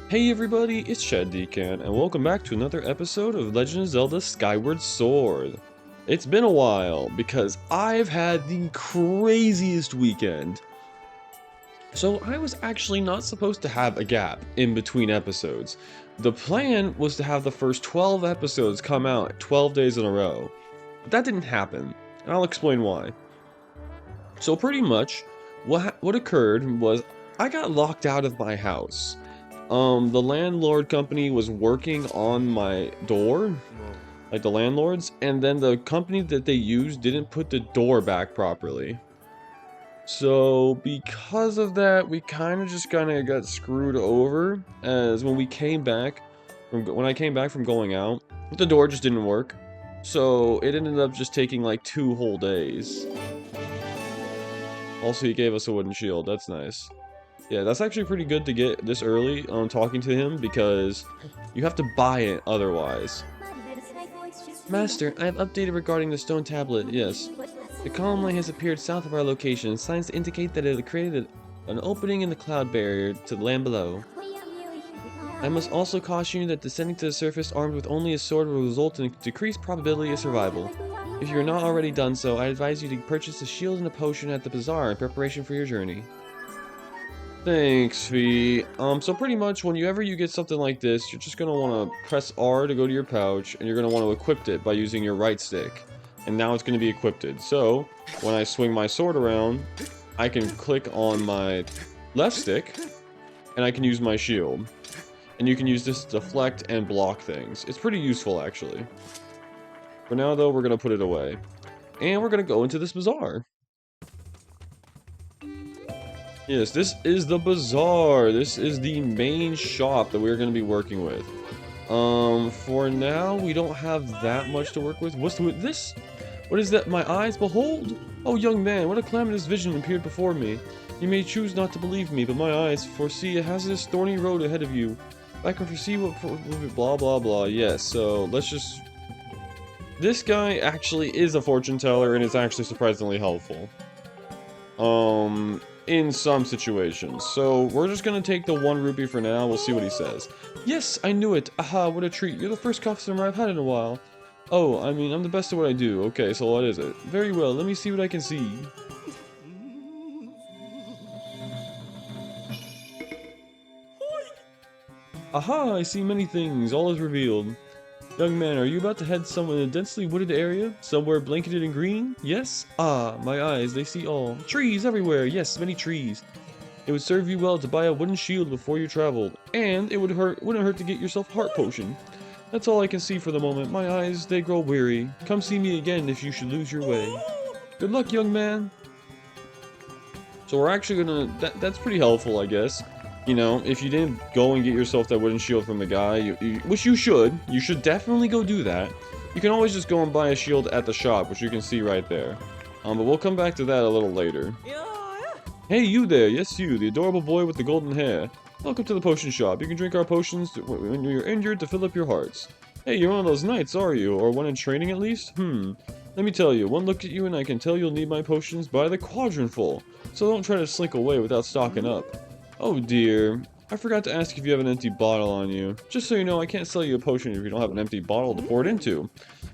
Hey everybody, it's Chandelier, and welcome back to another episode of Legend of Zelda Skyward Sword. It's been a while, because I've had the craziest weekend. So I was actually not supposed to have a gap in between episodes. The plan was to have the first 12 episodes come out 12 days in a row. But that didn't happen, and I'll explain why. So pretty much, what occurred was I got locked out of my house. The landlord company was working on my door, like the landlords, and then the company that they used didn't put the door back properly. So because of that, we kind of got screwed over, as when I came back from going out, the door just didn't work. So it ended up just taking like 2 whole days. Also, he gave us a wooden shield. That's nice. Yeah, that's actually pretty good to get this early on talking to him, because you have to buy it otherwise. Master, I have updated regarding the stone tablet, yes. The column line has appeared south of our location, signs to indicate that it had created an opening in the cloud barrier to the land below. I must also caution you that descending to the surface armed with only a sword will result in a decreased probability of survival. If you are not already done so, I advise you to purchase a shield and a potion at the bazaar in preparation for your journey. Thanks, Fee. So pretty much whenever you get something like this, you're just gonna want to press R to go to your pouch, and you're gonna want to equip it by using your right stick. And now it's gonna be equipped. So, when I swing my sword around, I can click on my left stick, and I can use my shield. And you can use this to deflect and block things. It's pretty useful, actually. For now, though, we're gonna put it away. And we're gonna go into this bazaar. Yes, this is the bazaar. This is the main shop that we're going to be working with. For now, we don't have that much to work with. What's with this? What is that my eyes behold? Oh, young man, what a calamitous vision appeared before me. You may choose not to believe me, but my eyes foresee a hazardous, thorny road ahead of you. I can foresee what... blah, blah, blah. Yes, so let's just... This guy actually is a fortune teller and is actually surprisingly helpful. In some situations. So, we're just gonna take the 1 rupee for now, we'll see what he says. Yes, I knew it! Aha, what a treat. You're the first customer I've had in a while. Oh, I mean, I'm the best at what I do. Okay, so what is it? Very well, let me see what I can see. Aha, I see many things. All is revealed. Young man, are you about to head somewhere in a densely wooded area? Somewhere blanketed in green? Yes? Ah, my eyes, they see all. Trees everywhere! Yes, many trees. It would serve you well to buy a wooden shield before you traveled. And it wouldn't hurt to get yourself a heart potion. That's all I can see for the moment. My eyes, they grow weary. Come see me again if you should lose your way. Good luck, young man. So we're actually gonna... That's pretty helpful, I guess. You know, if you didn't go and get yourself that wooden shield from the guy, which you should definitely go do that. You can always just go and buy a shield at the shop, which you can see right there. But we'll come back to that a little later. Hey, you there, yes you, the adorable boy with the golden hair. Welcome to the potion shop. You can drink our potions when you're injured to fill up your hearts. Hey, you're one of those knights, are you? Or one in training at least? Let me tell you, one look at you and I can tell you'll need my potions by the quadranful. So don't try to slink away without stocking up. Oh dear, I forgot to ask if you have an empty bottle on you. Just so you know, I can't sell you a potion if you don't have an empty bottle to pour it into.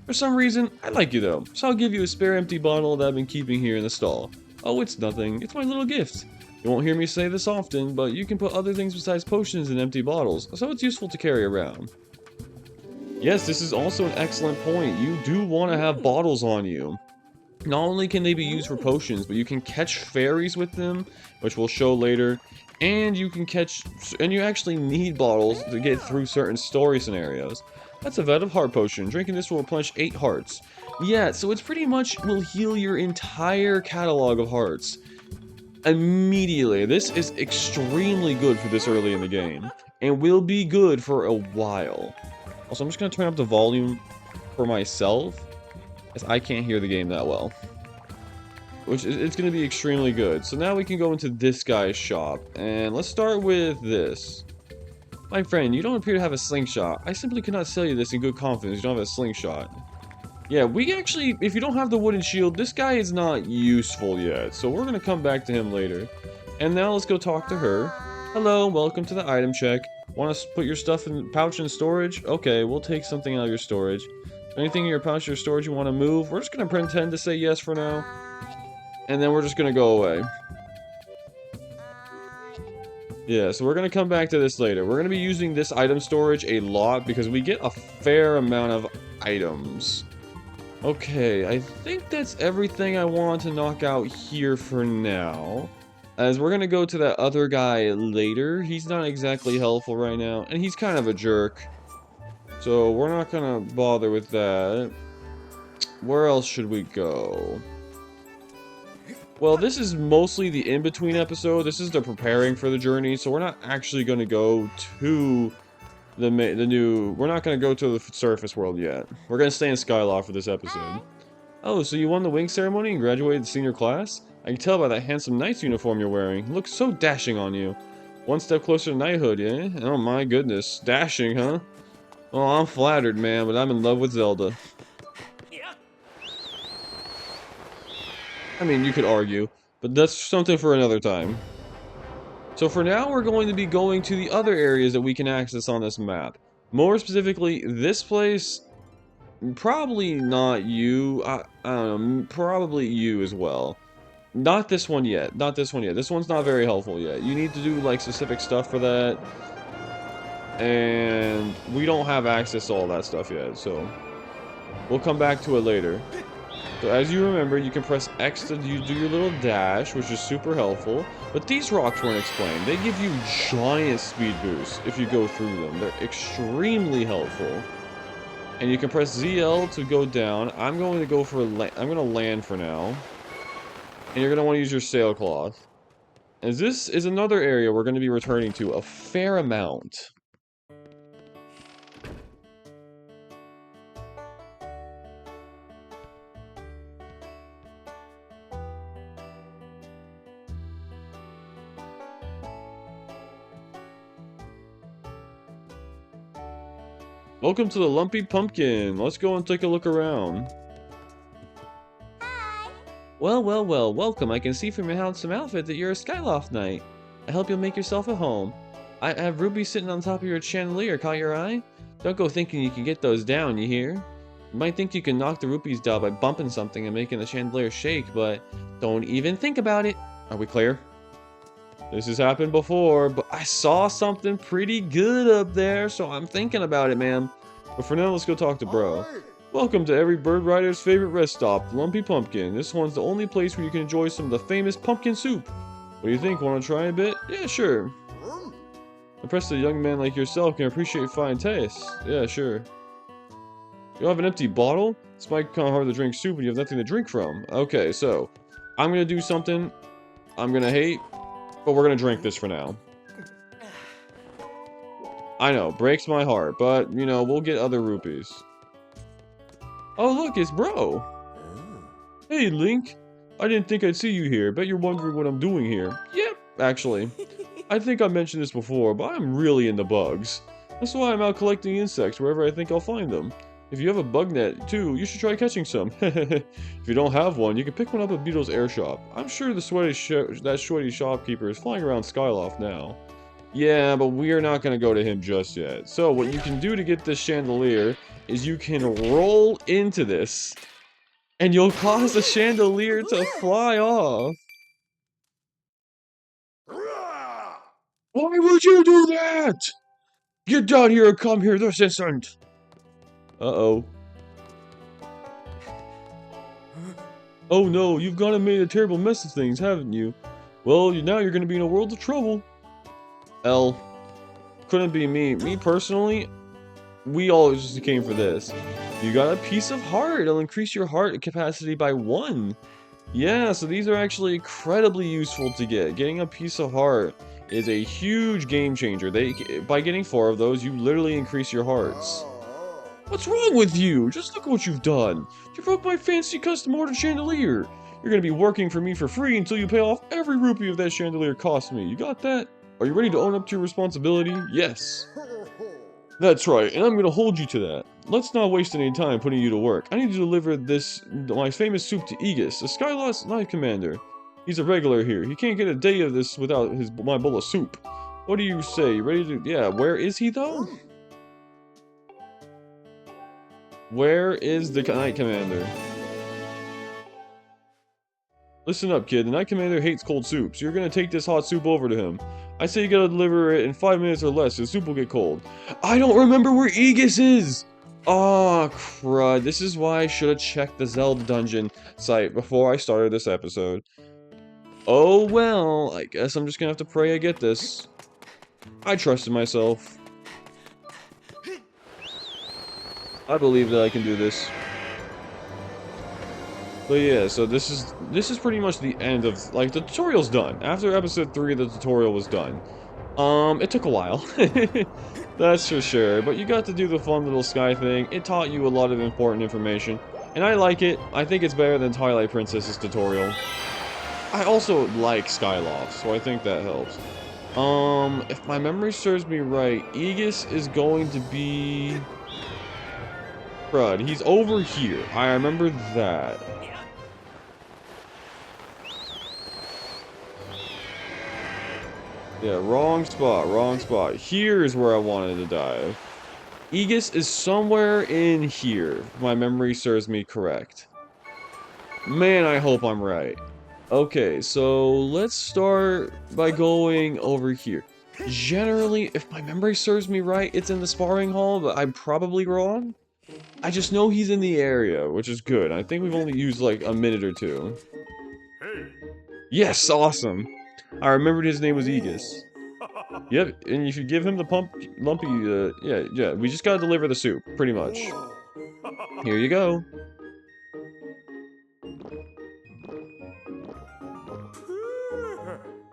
For some reason, I like you though, so I'll give you a spare empty bottle that I've been keeping here in the stall. Oh, it's nothing, it's my little gift. You won't hear me say this often, but you can put other things besides potions in empty bottles, so it's useful to carry around. Yes, this is also an excellent point. You do want to have bottles on you. Not only can they be used for potions, but you can catch fairies with them, which we'll show later. And you actually need bottles to get through certain story scenarios. That's a vat of heart potion. Drinking this will replenish 8 hearts. Yeah, so it's pretty much will heal your entire catalog of hearts immediately. This is extremely good for this early in the game, and will be good for a while. Also, I'm just going to turn up the volume for myself, as I can't hear the game that well. It's going to be extremely good. So now we can go into this guy's shop, and let's start with this. My friend, you don't appear to have a slingshot. I simply cannot sell you this in good confidence. You don't have a slingshot. Yeah, we actually, if you don't have the wooden shield, this guy is not useful yet. So we're going to come back to him later. And now let's go talk to her. Hello, welcome to the item check. Want to put your stuff in pouch in storage? Okay, we'll take something out of your storage. Anything in your pouch or storage you want to move? We're just gonna pretend to say yes for now. And then we're just gonna go away. Yeah, so we're gonna come back to this later. We're gonna be using this item storage a lot because we get a fair amount of items. Okay, I think that's everything I want to knock out here for now. As we're gonna go to that other guy later. He's not exactly helpful right now, and he's kind of a jerk. So we're not gonna bother with that. Where else should we go? Well, this is mostly the in-between episode. This is the preparing for the journey, so we're not actually gonna go to the new... We're not gonna go to the surface world yet. We're gonna stay in Skyloft for this episode. Oh, so you won the wing ceremony and graduated the senior class? I can tell by that handsome knight's uniform you're wearing. It looks so dashing on you. One step closer to knighthood, eh? Oh my goodness. Dashing, huh? Well, I'm flattered, man, but I'm in love with Zelda. I mean, you could argue, but that's something for another time. So for now, we're going to be going to the other areas that we can access on this map. More specifically, this place, probably not you, I don't know, probably you as well. Not this one yet, not this one yet. This one's not very helpful yet. You need to do, like, specific stuff for that. And we don't have access to all that stuff yet, so we'll come back to it later. So as you remember, you can press X to do your little dash, which is super helpful. But these rocks weren't explained. They give you giant speed boosts if you go through them. They're extremely helpful. And you can press ZL to go down. I'm going to go for I'm going to land for now. And you're going to want to use your sailcloth. As this is another area we're going to be returning to a fair amount. Welcome to the Lumpy Pumpkin. Let's go and take a look around. Hi. Well, well, well, welcome. I can see from your handsome outfit that you're a Skyloft knight. I hope you'll make yourself at home. I have rubies sitting on top of your chandelier. Caught your eye? Don't go thinking you can get those down, you hear? You might think you can knock the rupees down by bumping something and making the chandelier shake, but don't even think about it. Are we clear? This has happened before, but I saw something pretty good up there, so I'm thinking about it, man. But for now, let's go talk to bro. Welcome to every bird rider's favorite rest stop, the Lumpy Pumpkin. This one's the only place where you can enjoy some of the famous pumpkin soup. What do you think? Want to try a bit? Yeah, sure. Impressed a young man like yourself can appreciate fine taste. Yeah, sure. You have an empty bottle? This might kind of hard to drink soup when you have nothing to drink from. Okay, so I'm gonna do something I'm gonna hate. But we're gonna drink this for now. I know, breaks my heart, but, you know, we'll get other rupees. Oh, look, it's bro! Hey, Link! I didn't think I'd see you here. Bet you're wondering what I'm doing here. Yep, actually. I think I mentioned this before, but I'm really into bugs. That's why I'm out collecting insects wherever I think I'll find them. If you have a bug net, too, you should try catching some. If you don't have one, you can pick one up at Beetle's air shop. I'm sure the sweaty shopkeeper is flying around Skyloft now. Yeah, but we are not going to go to him just yet. So what you can do to get this chandelier is you can roll into this, and you'll cause the chandelier to fly off. Why would you do that? Get down here and come here this instant. Uh-oh. Oh no, you've gone and made a terrible mess of things, haven't you? Well, now you're gonna be in a world of trouble. L. Couldn't be me. Me personally, we always just came for this. You got a piece of heart. It'll increase your heart capacity by 1. Yeah, so these are actually incredibly useful to get. Getting a piece of heart is a huge game changer. By getting 4 of those, you literally increase your hearts. What's wrong with you? Just look at what you've done. You broke my fancy custom order chandelier. You're gonna be working for me for free until you pay off every rupee of that chandelier cost me. You got that? Are you ready to own up to your responsibility? Yes. That's right, and I'm gonna hold you to that. Let's not waste any time putting you to work. I need to deliver my famous soup to Aegis, the Skyloft's Knight Commander. He's a regular here. He can't get a day of this without my bowl of soup. What do you say? You ready to... Yeah, where is he, though? Where is the Knight Commander? Listen up, kid. The Knight Commander hates cold soup, so you're gonna take this hot soup over to him. I say you gotta deliver it in 5 minutes or less, the soup will get cold. I don't remember where Aegis is! Oh, crud. This is why I should have checked the Zelda dungeon site before I started this episode. Oh well, I guess I'm just gonna have to pray I get this. I trusted myself. I believe that I can do this. But yeah, so this is pretty much the end of, like, the tutorial's done. After episode 3, the tutorial was done. It took a while. That's for sure, but you got to do the fun little sky thing. It taught you a lot of important information, and I like it. I think it's better than Twilight Princess's tutorial. I also like Skyloft, so I think that helps. If my memory serves me right, Aegis is going to be... Crud, he's over here. I remember that. Yeah, wrong spot, wrong spot. Here's where I wanted to dive. Aegis is somewhere in here, if my memory serves me correct. Man, I hope I'm right. Okay, so let's start by going over here. Generally, if my memory serves me right, it's in the sparring hall, but I'm probably wrong. I just know he's in the area, which is good. I think we've only used like a minute or two. Yes, awesome. I remembered his name was Aegis. Yep, and you should give him the lumpy, yeah, we just gotta deliver the soup, pretty much. Here you go.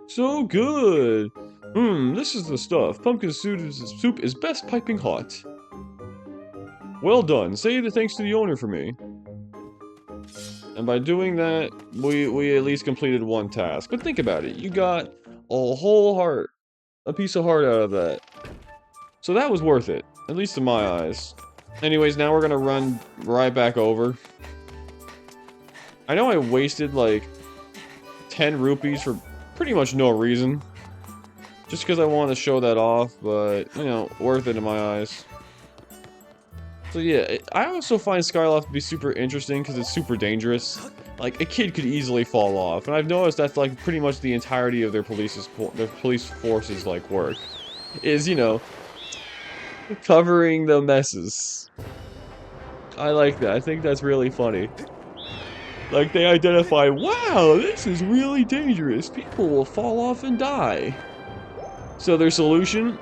So good! This is the stuff. Pumpkin soup is best piping hot. Well done. Say the thanks to the owner for me. And by doing that, we at least completed one task. But think about it. You got a whole heart. A piece of heart out of that. So that was worth it. At least in my eyes. Anyways, now we're gonna run right back over. I know I wasted like 10 rupees for pretty much no reason. Just because I wanted to show that off, but, you know, worth it in my eyes. So yeah, I also find Skyloft to be super interesting because it's super dangerous. Like, a kid could easily fall off, and I've noticed that's like pretty much the entirety of their police forces like work. Is, you know, covering the messes. I like that. I think that's really funny. Like, they identify, wow, this is really dangerous. People will fall off and die. So their solution?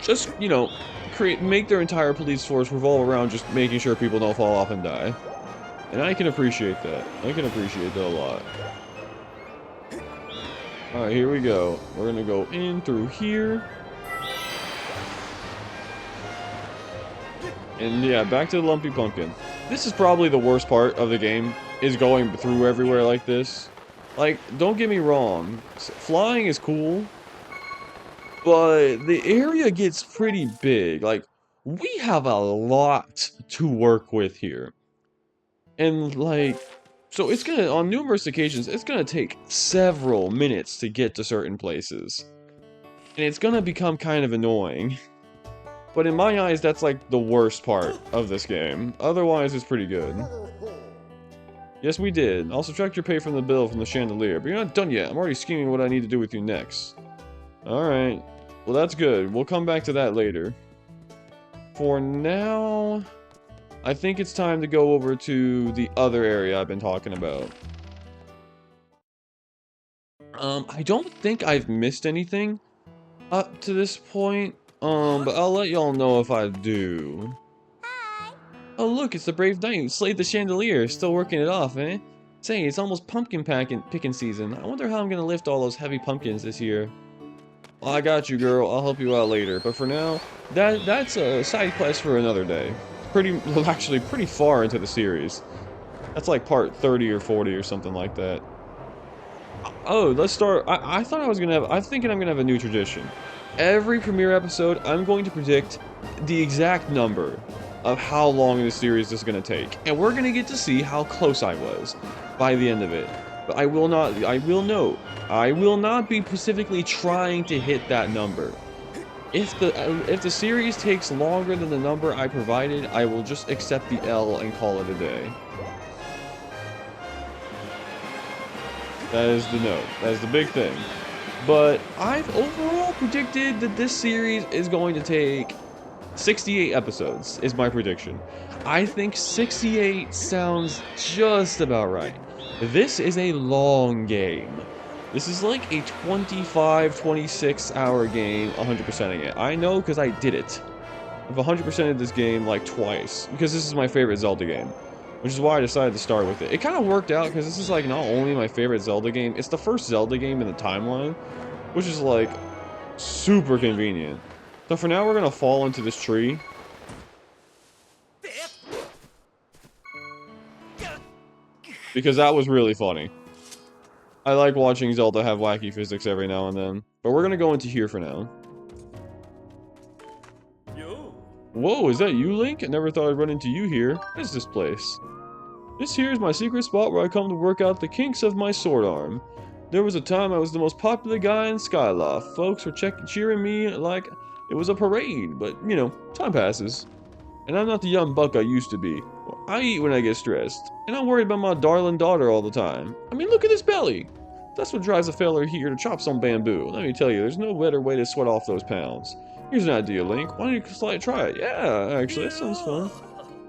Just, you know, make their entire police force revolve around just making sure people don't fall off and die. And I can appreciate that. I can appreciate that a lot. Alright, here we go. We're gonna go in through here. And yeah, back to the Lumpy Pumpkin. This is probably the worst part of the game, is going through everywhere like this. Like, don't get me wrong, flying is cool, but the area gets pretty big. Like, we have a lot to work with here. And, like, so it's gonna, on numerous occasions, it's gonna take several minutes to get to certain places. And it's gonna become kind of annoying. But in my eyes, that's like the worst part of this game. Otherwise, it's pretty good. Yes, we did. I'll subtract your pay from the bill from the Chandelier, but you're not done yet. I'm already scheming what I need to do with you next. Alright. Well, that's good. We'll come back to that later. For now, I think it's time to go over to the other area I've been talking about. I don't think I've missed anything up to this point. But I'll let y'all know if I do. Hi. Oh look, it's the brave knight who slayed the Chandelier. Still working it off, eh? Say, it's almost pumpkin picking season. I wonder how I'm gonna lift all those heavy pumpkins this year. Well, I got you, girl. I'll help you out later. But for now, that's a side quest for another day. Actually pretty far into the series. That's like part 30 or 40 or something like that. Oh, let's start. I thought I was gonna have. I'm thinking I'm gonna have a new tradition. Every premiere episode, I'm going to predict the exact number of how long this series is going to take. And we're going to get to see how close I was by the end of it. But I will note, I will not be specifically trying to hit that number. If the series takes longer than the number I provided, I will just accept the L and call it a day. That is the note. That is the big thing. But I've overall predicted that this series is going to take 68 episodes, is my prediction. I think 68 sounds just about right. This is a long game. This is like a 25, 26 hour game, 100%ing it. I know because I did it. I've 100%ed this game like twice, because this is my favorite Zelda game. Which is why I decided to start with it. It kind of worked out, because this is like not only my favorite Zelda game, it's the first Zelda game in the timeline, which is like super convenient. So for now, we're gonna fall into this tree. Because that was really funny. I like watching Zelda have wacky physics every now and then. But we're gonna go into here for now. Whoa, is that you, Link? I never thought I'd run into you here. What is this place? This here is my secret spot where I come to work out the kinks of my sword arm. There was a time I was the most popular guy in Skyloft. Folks were cheering me like it was a parade, but, you know, time passes. And I'm not the young buck I used to be. I eat when I get stressed, and I'm worried about my darling daughter all the time. I mean, look at his belly! That's what drives a feller here to chop some bamboo. Let me tell you, there's no better way to sweat off those pounds. Here's an idea, Link. Why don't you try it? Yeah, actually, that sounds fun.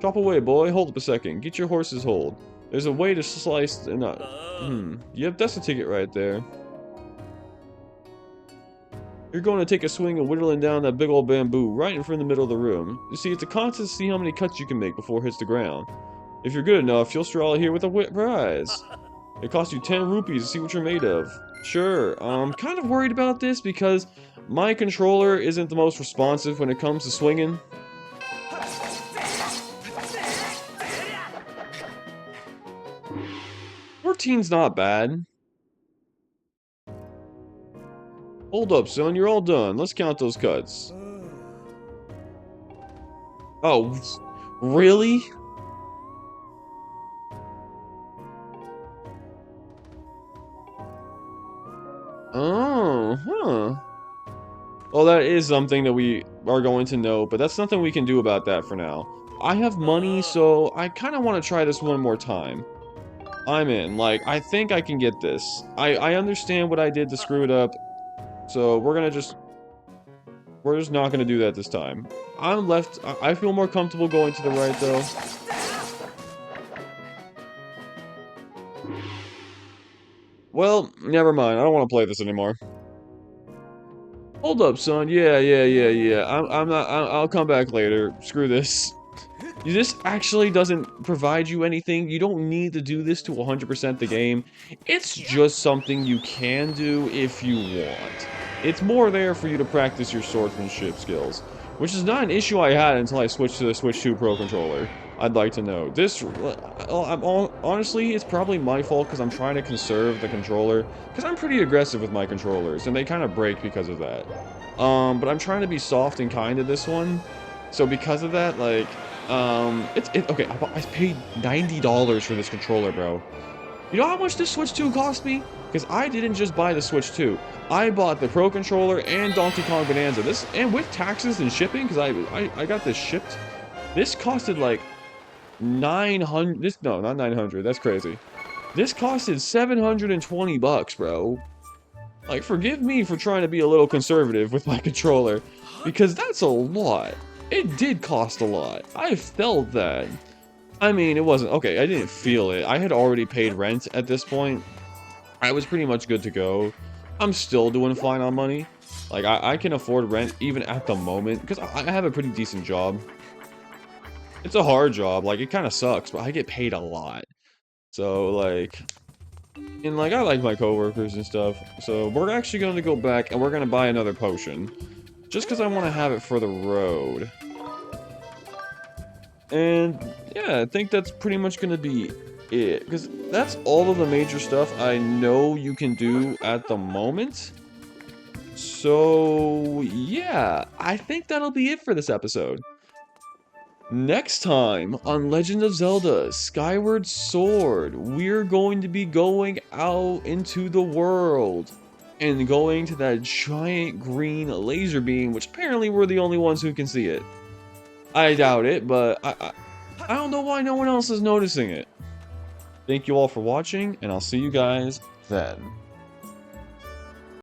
Chop away, boy. Hold up a second. Get your horse's hold. There's a way to slice... Yep, that's the ticket right there. You're going to take a swing of whittling down that big old bamboo right in front of the middle of the room. You see, it's a contest to see how many cuts you can make before it hits the ground. If you're good enough, you'll stroll out here with a prize. It costs you 10 rupees to see what you're made of. Sure, I'm kind of worried about this because my controller isn't the most responsive when it comes to swinging. Fourteen's not bad. Hold up, son, you're all done. Let's count those cuts. Oh, really? Oh, huh. Well, that is something that we are going to know, but that's nothing we can do about that for now. I have money, so I kind of want to try this one more time. I'm in. Like, I think I can get this. I understand what I did to screw it up, so we're just not gonna do that this time. I feel more comfortable going to the right, though. Well, never mind. I don't want to play this anymore. Hold up, son. Yeah. I'll come back later. Screw this. This actually doesn't provide you anything. You don't need to do this to 100% the game. It's just something you can do if you want. It's more there for you to practice your swordsmanship skills, which is not an issue I had until I switched to the Switch 2 Pro controller. I'd like to know. Honestly, it's probably my fault because I'm trying to conserve the controller, because I'm pretty aggressive with my controllers, and they kind of break because of that. But I'm trying to be soft and kind to this one, so because of that, like, okay, I paid $90 for this controller, bro. You know how much this Switch 2 cost me? Because I didn't just buy the Switch 2. I bought the Pro Controller and Donkey Kong Bonanza. This, and with taxes and shipping, because I got this shipped. This costed like 900, no, not 900, that's crazy. This costed 720 bucks, bro. Like, forgive me for trying to be a little conservative with my controller, because that's a lot. It did cost a lot. I felt that. I mean, it wasn't, okay, I didn't feel it. I had already paid rent at this point. I was pretty much good to go. I'm still doing fine on money. Like, I can afford rent even at the moment, because I have a pretty decent job. It's a hard job, like, it kind of sucks, but I get paid a lot. So, like, and, like, I like my coworkers and stuff. So, we're actually going to go back, and we're going to buy another potion. Just because I want to have it for the road. And, yeah, I think that's pretty much going to be it. Because that's all of the major stuff I know you can do at the moment. So, yeah, I think that'll be it for this episode. Next time on Legend of Zelda Skyward Sword, we're going to be going out into the world and going to that giant green laser beam, which apparently we're the only ones who can see it. I doubt it, but I don't know why no one else is noticing it. Thank you all for watching, and I'll see you guys then.